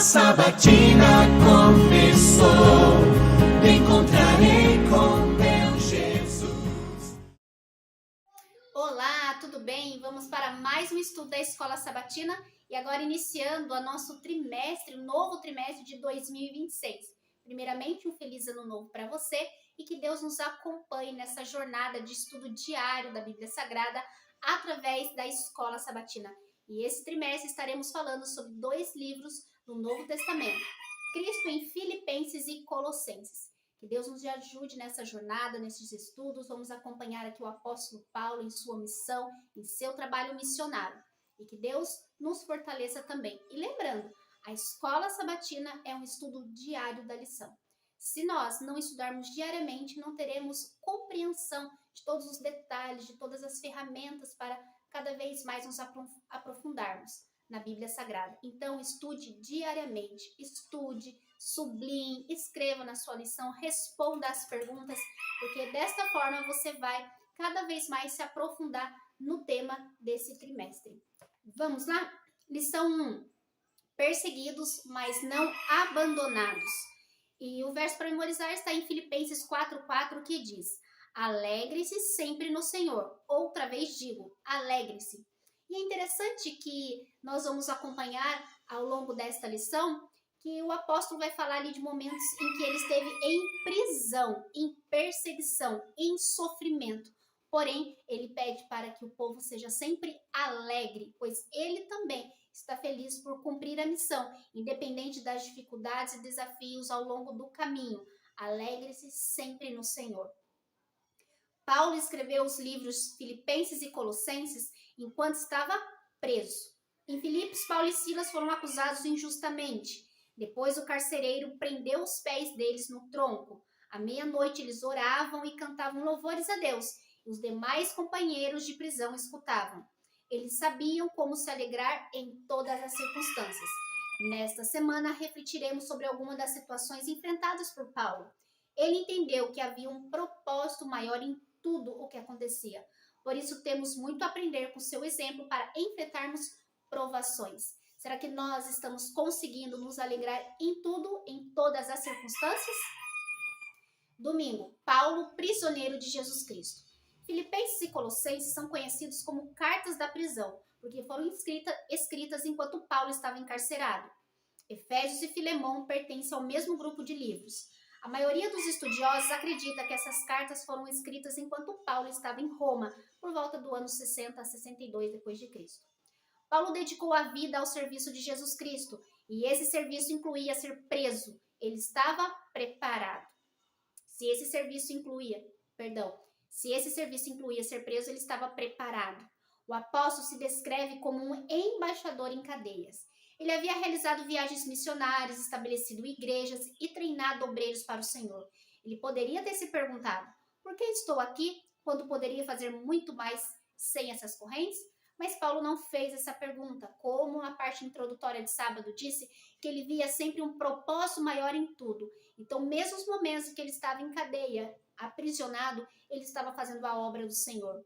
sabatina começou, me encontrarei com meu Jesus. Olá, tudo bem? Vamos para mais um estudo da Escola Sabatina e agora iniciando o nosso trimestre, o novo trimestre de 2026. Primeiramente, um feliz ano novo para você e que Deus nos acompanhe nessa jornada de estudo diário da Bíblia Sagrada através da Escola Sabatina. E esse trimestre estaremos falando sobre 2 livros do Novo Testamento, Cristo em Filipenses e Colossenses. Que Deus nos ajude nessa jornada, nesses estudos. Vamos acompanhar aqui o apóstolo Paulo em sua missão, em seu trabalho missionário. E que Deus nos fortaleça também. E lembrando, a Escola Sabatina é um estudo diário da lição. Se nós não estudarmos diariamente, não teremos compreensão de todos os detalhes, de todas as ferramentas para cada vez mais nos aprofundarmos na Bíblia Sagrada. Então, estude diariamente, estude, sublinhe, escreva na sua lição, responda as perguntas, porque desta forma você vai cada vez mais se aprofundar no tema desse trimestre. Vamos lá? Lição 1. Perseguidos, mas não abandonados. E o verso para memorizar está em Filipenses 4:4, que diz: alegre-se sempre no Senhor. Outra vez digo, alegre-se. E é interessante que nós vamos acompanhar ao longo desta lição que o apóstolo vai falar ali de momentos em que ele esteve em prisão, em perseguição, em sofrimento. Porém, ele pede para que o povo seja sempre alegre, pois ele também está feliz por cumprir a missão, independente das dificuldades e desafios ao longo do caminho. Alegre-se sempre no Senhor. Paulo escreveu os livros Filipenses e Colossenses enquanto estava preso. Em Filipos, Paulo e Silas foram acusados injustamente. Depois o carcereiro prendeu os pés deles no tronco. À meia-noite eles oravam e cantavam louvores a Deus, e os demais companheiros de prisão escutavam. Eles sabiam como se alegrar em todas as circunstâncias. Nesta semana refletiremos sobre algumas das situações enfrentadas por Paulo. Ele entendeu que havia um propósito maior em tudo o que acontecia. Por isso temos muito a aprender com seu exemplo para enfrentarmos provações. Será que nós estamos conseguindo nos alegrar em tudo, em todas as circunstâncias? Domingo, Paulo, prisioneiro de Jesus Cristo. Filipenses e Colossenses são conhecidos como cartas da prisão, porque foram escritas enquanto Paulo estava encarcerado. Efésios e Filemão pertencem ao mesmo grupo de livros. A maioria dos estudiosos acredita que essas cartas foram escritas enquanto Paulo estava em Roma, por volta do ano 60 a 62 d.C. Paulo dedicou a vida ao serviço de Jesus Cristo, e esse serviço incluía ser preso. Ele estava preparado. Se esse serviço incluía ser preso, ele estava preparado. O apóstolo se descreve como um embaixador em cadeias. Ele havia realizado viagens missionárias, estabelecido igrejas e treinado obreiros para o Senhor. Ele poderia ter se perguntado: por que estou aqui quando poderia fazer muito mais sem essas correntes? Mas Paulo não fez essa pergunta. Como a parte introdutória de sábado disse, que ele via sempre um propósito maior em tudo. Então, mesmo os momentos em que ele estava em cadeia, aprisionado, ele estava fazendo a obra do Senhor.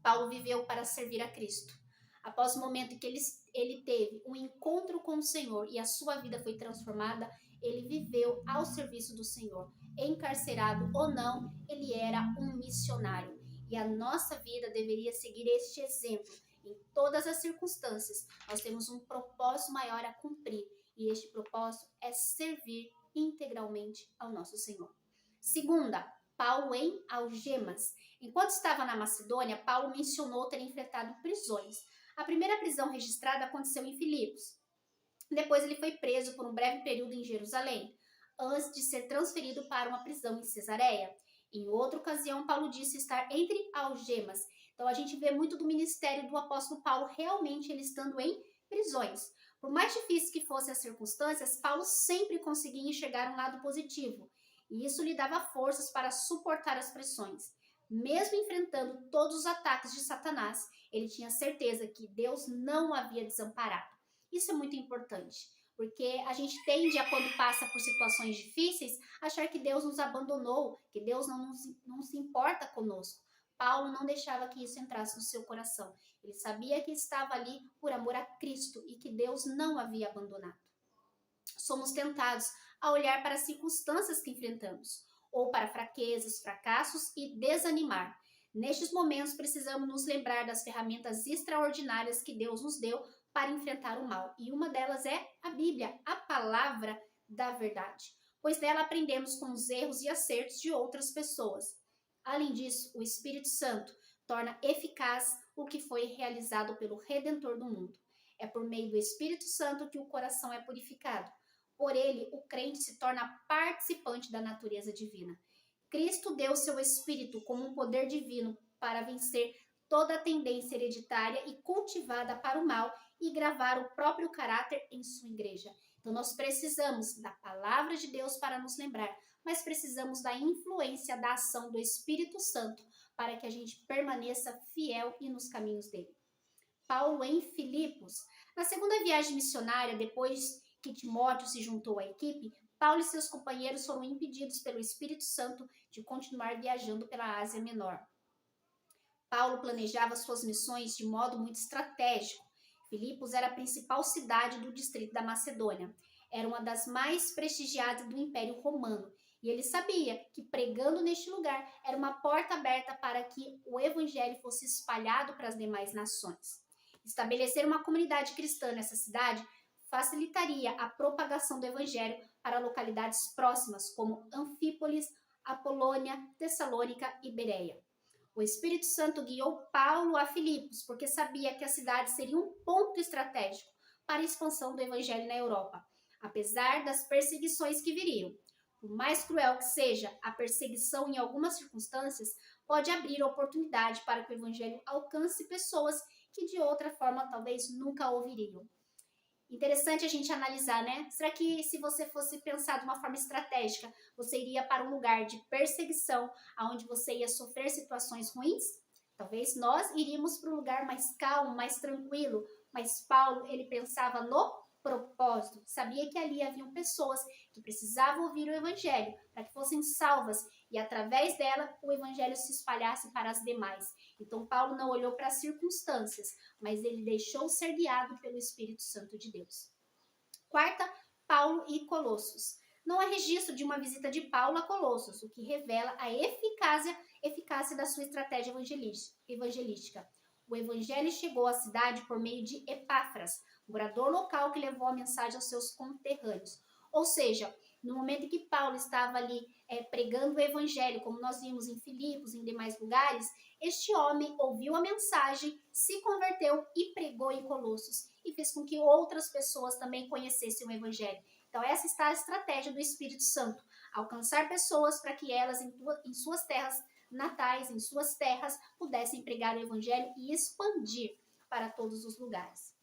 Paulo viveu para servir a Cristo. Após o momento em que ele teve um encontro com o Senhor e a sua vida foi transformada, ele viveu ao serviço do Senhor. Encarcerado ou não, ele era um missionário. E a nossa vida deveria seguir este exemplo. Em todas as circunstâncias, nós temos um propósito maior a cumprir. E este propósito é servir integralmente ao nosso Senhor. Segunda, Paulo em algemas. Enquanto estava na Macedônia, Paulo mencionou ter enfrentado prisões. A primeira prisão registrada aconteceu em Filipos. Depois ele foi preso por um breve período em Jerusalém, antes de ser transferido para uma prisão em Cesareia. Em outra ocasião, Paulo disse estar entre algemas. Então a gente vê muito do ministério do apóstolo Paulo realmente ele estando em prisões. Por mais difíceis que fossem as circunstâncias, Paulo sempre conseguia enxergar um lado positivo. E isso lhe dava forças para suportar as pressões. Mesmo enfrentando todos os ataques de Satanás, ele tinha certeza que Deus não o havia desamparado. Isso é muito importante, porque a gente tende a, quando passa por situações difíceis, achar que Deus nos abandonou, que Deus não se importa conosco. Paulo não deixava que isso entrasse no seu coração. Ele sabia que estava ali por amor a Cristo e que Deus não o havia abandonado. somos tentados a olhar para as circunstâncias que enfrentamos, ou para fraquezas, fracassos e desanimar. Nestes momentos, precisamos nos lembrar das ferramentas extraordinárias que Deus nos deu para enfrentar o mal. E uma delas é a Bíblia, a palavra da verdade, pois dela aprendemos com os erros e acertos de outras pessoas. Além disso, o Espírito Santo torna eficaz o que foi realizado pelo Redentor do mundo. É por meio do Espírito Santo que o coração é purificado. Por ele, o crente se torna participante da natureza divina. Cristo deu seu Espírito como um poder divino para vencer toda a tendência hereditária e cultivada para o mal e gravar o próprio caráter em sua igreja. Então, nós precisamos da palavra de Deus para nos lembrar, mas precisamos da influência da ação do Espírito Santo para que a gente permaneça fiel e nos caminhos dele. Paulo em Filipos. Na segunda viagem missionária, depois que Timóteo se juntou à equipe, Paulo e seus companheiros foram impedidos pelo Espírito Santo de continuar viajando pela Ásia Menor. Paulo planejava suas missões de modo muito estratégico. Filipos era a principal cidade do distrito da Macedônia. Era uma das mais prestigiadas do Império Romano. E ele sabia que pregando neste lugar era uma porta aberta para que o evangelho fosse espalhado para as demais nações. Estabelecer uma comunidade cristã nessa cidade facilitaria a propagação do evangelho para localidades próximas como Anfípolis, Apolônia, Tessalônica e Bereia. O Espírito Santo guiou Paulo a Filipos porque sabia que a cidade seria um ponto estratégico para a expansão do evangelho na Europa, apesar das perseguições que viriam. Por mais cruel que seja, a perseguição em algumas circunstâncias pode abrir oportunidade para que o evangelho alcance pessoas que de outra forma talvez nunca ouviriam. Interessante a gente analisar, né? Será que se você fosse pensar de uma forma estratégica, você iria para um lugar de perseguição, onde você ia sofrer situações ruins? Talvez nós iríamos para um lugar mais calmo, mais tranquilo, mas Paulo, ele pensava no propósito, sabia que ali haviam pessoas que precisavam ouvir o evangelho para que fossem salvas e através dela o evangelho se espalhasse para as demais. Então Paulo não olhou para as circunstâncias, mas ele deixou ser guiado pelo Espírito Santo de Deus. Quarta, Paulo e Colossos. Não há registro de uma visita de Paulo a Colossos, o que revela a eficácia da sua estratégia evangelística. O evangelho chegou à cidade por meio de Epáfras, morador local que levou a mensagem aos seus conterrâneos. Ou seja, no momento em que Paulo estava ali pregando o evangelho, como nós vimos em Filipos e em demais lugares, este homem ouviu a mensagem, se converteu e pregou em Colossos e fez com que outras pessoas também conhecessem o evangelho. Então essa está a estratégia do Espírito Santo, alcançar pessoas para que elas em suas terras natais, em suas terras, pudessem pregar o evangelho e expandir para todos os lugares.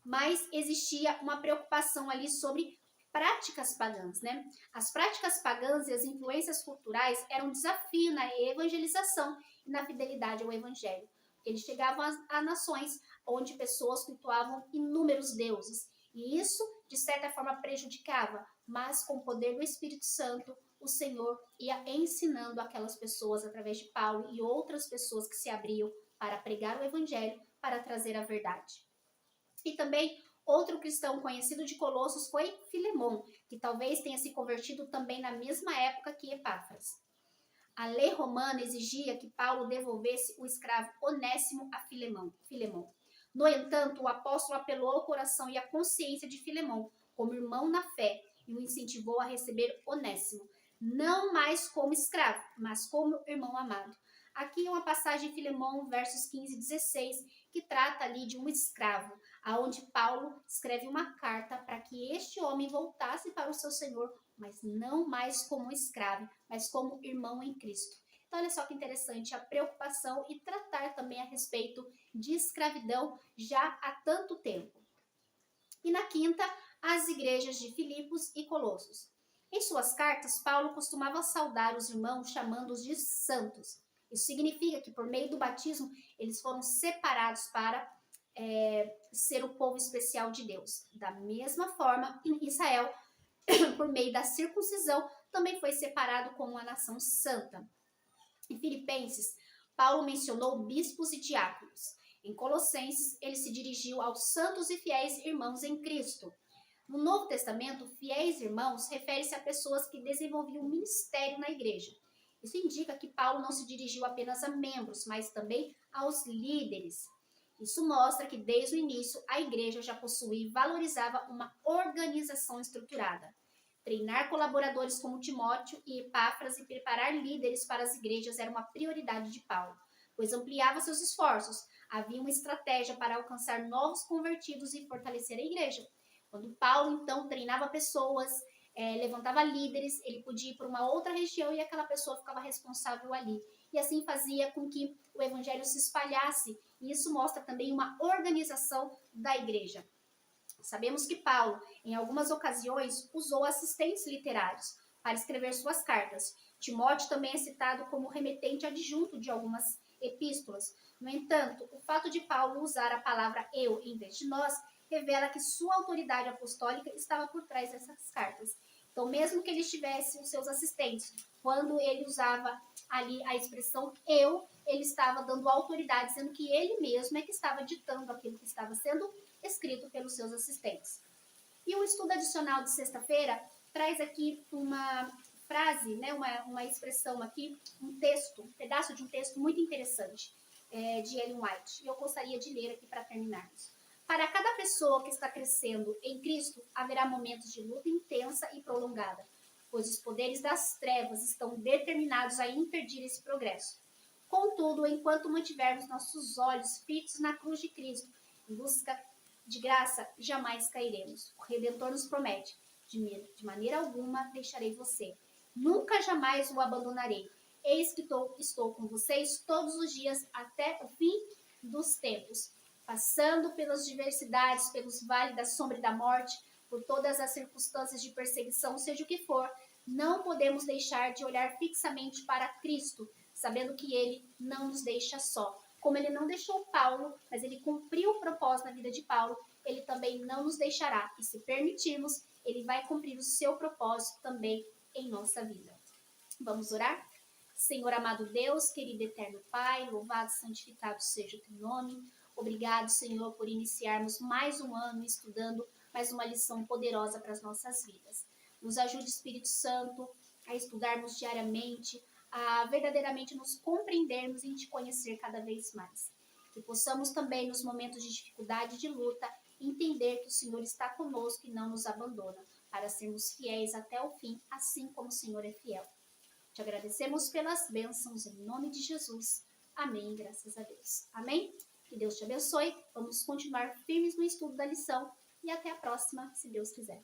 Mas existia uma preocupação ali sobre práticas pagãs, né? As práticas pagãs e as influências culturais eram um desafio na evangelização e na fidelidade ao evangelho. Eles chegavam a nações onde pessoas cultuavam inúmeros deuses, e isso, de certa forma, prejudicava, mas com o poder do Espírito Santo, o Senhor ia ensinando aquelas pessoas através de Paulo e outras pessoas que se abriam para pregar o evangelho, para trazer a verdade. E também outro cristão conhecido de Colossos foi Filemon, que talvez tenha se convertido também na mesma época que Epáfras. A lei romana exigia que Paulo devolvesse o escravo Onésimo a Filemon. No entanto, o apóstolo apelou ao coração e à consciência de Filemon como irmão na fé e o incentivou a receber Onésimo, não mais como escravo, mas como irmão amado. Aqui é uma passagem de Filemon, versos 15 e 16, que trata ali de um escravo, aonde Paulo escreve uma carta para que este homem voltasse para o seu Senhor, mas não mais como escravo, mas como irmão em Cristo. Então, olha só que interessante a preocupação e tratar também a respeito de escravidão já há tanto tempo. E na quinta, as igrejas de Filipos e Colossos. Em suas cartas, Paulo costumava saudar os irmãos chamando-os de santos. Isso significa que por meio do batismo eles foram separados para ser o povo especial de Deus. Da mesma forma, Israel, por meio da circuncisão, também foi separado como uma nação santa. Em Filipenses, Paulo mencionou bispos e diáconos. Em Colossenses, ele se dirigiu aos santos e fiéis irmãos em Cristo. No Novo Testamento, fiéis irmãos refere-se a pessoas que desenvolviam um ministério na igreja. Isso indica que Paulo não se dirigiu apenas a membros, mas também aos líderes. Isso mostra que desde o início a igreja já possuía e valorizava uma organização estruturada. Treinar colaboradores como Timóteo e Epáfras e preparar líderes para as igrejas era uma prioridade de Paulo, pois ampliava seus esforços. Havia uma estratégia para alcançar novos convertidos e fortalecer a igreja. Quando Paulo, então, treinava pessoas, levantava líderes, ele podia ir para uma outra região e aquela pessoa ficava responsável ali. E assim fazia com que o evangelho se espalhasse. E isso mostra também uma organização da igreja. Sabemos que Paulo, em algumas ocasiões, usou assistentes literários para escrever suas cartas. Timóteo também é citado como remetente adjunto de algumas epístolas. No entanto, o fato de Paulo usar a palavra eu em vez de nós revela que sua autoridade apostólica estava por trás dessas cartas. Então, mesmo que ele tivesse os seus assistentes, quando ele usava ali a expressão eu, ele estava dando autoridade, sendo que ele mesmo é que estava ditando aquilo que estava sendo escrito pelos seus assistentes. E o estudo adicional de sexta-feira traz aqui uma frase, né, uma expressão aqui, um texto, um pedaço de um texto muito interessante de Ellen White. E eu gostaria de ler aqui para terminarmos. Para cada pessoa que está crescendo em Cristo, haverá momentos de luta intensa e prolongada, pois os poderes das trevas estão determinados a impedir esse progresso. Contudo, enquanto mantivermos nossos olhos fitos na cruz de Cristo, em busca de graça, jamais cairemos. O Redentor nos promete, de maneira alguma deixarei você. Nunca jamais o abandonarei. Eis que estou com vocês todos os dias até o fim dos tempos. Passando pelas diversidades, pelos vales da sombra e da morte, por todas as circunstâncias de perseguição, seja o que for, não podemos deixar de olhar fixamente para Cristo, sabendo que Ele não nos deixa só. Como Ele não deixou Paulo, mas Ele cumpriu o propósito na vida de Paulo, Ele também não nos deixará. E se permitirmos, Ele vai cumprir o seu propósito também em nossa vida. Vamos orar? Senhor amado Deus, querido eterno Pai, louvado e santificado seja o teu nome. Obrigado, Senhor, por iniciarmos mais um ano estudando mais uma lição poderosa para as nossas vidas. Nos ajude, Espírito Santo, a estudarmos diariamente, a verdadeiramente nos compreendermos e te conhecer cada vez mais. Que possamos também, nos momentos de dificuldade e de luta, entender que o Senhor está conosco e não nos abandona, para sermos fiéis até o fim, assim como o Senhor é fiel. Te agradecemos pelas bênçãos em nome de Jesus. Amém, graças a Deus. Amém? Que Deus te abençoe. Vamos continuar firmes no estudo da lição e até a próxima, se Deus quiser.